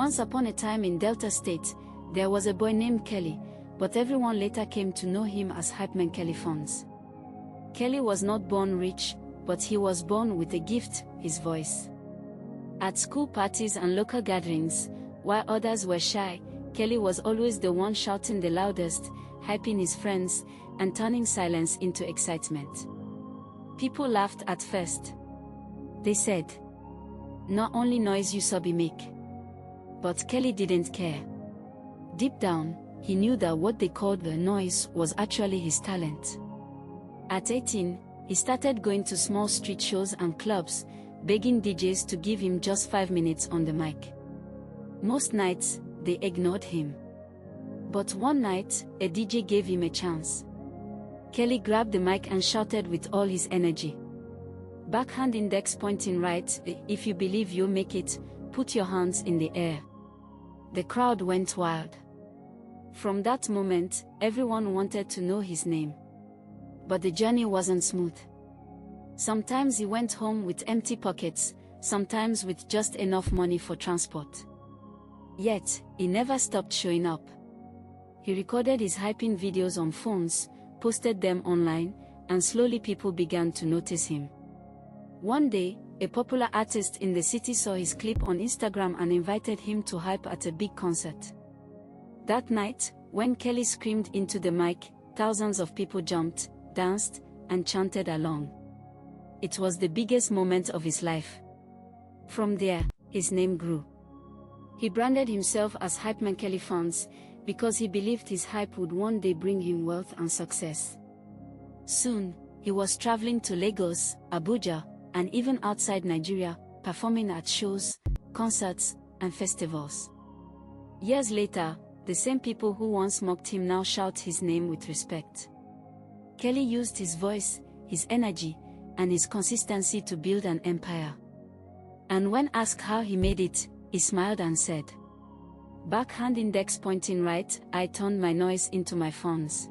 Once upon a time in Delta State, there was a boy named Kelly, but everyone later came to know him as Hypeman Kelly Fonz. Kelly was not born rich, but he was born with a gift, his voice. At school parties and local gatherings, while others were shy, Kelly was always the one shouting the loudest, hyping his friends, and turning silence into excitement. People laughed at first. They said, "Not only noise you sabi make." But Kelly didn't care. Deep down, he knew that what they called the noise was actually his talent. At 18, he started going to small street shows and clubs, begging DJs to give him just 5 minutes on the mic. Most nights, they ignored him. But one night, a DJ gave him a chance. Kelly grabbed the mic and shouted with all his energy. Backhand index pointing right, "If you believe you'll make it, put your hands in the air." The crowd went wild. From that moment, everyone wanted to know his name. But the journey wasn't smooth. Sometimes he went home with empty pockets, sometimes with just enough money for transport. Yet, he never stopped showing up. He recorded his hyping videos on phones, posted them online, and slowly people began to notice him. One day, a popular artist in the city saw his clip on Instagram and invited him to hype at a big concert. That night, when Kelly screamed into the mic, thousands of people jumped, danced, and chanted along. It was the biggest moment of his life. From there, his name grew. He branded himself as Hypeman Kelly Fonz because he believed his hype would one day bring him wealth and success. Soon, he was traveling to Lagos, Abuja, and even outside Nigeria, performing at shows, concerts, and festivals. Years later, the same people who once mocked him now shout his name with respect. Kelly used his voice, his energy, and his consistency to build an empire. And when asked how he made it, he smiled and said, "Backhand index pointing right, I turned my noise into my funds."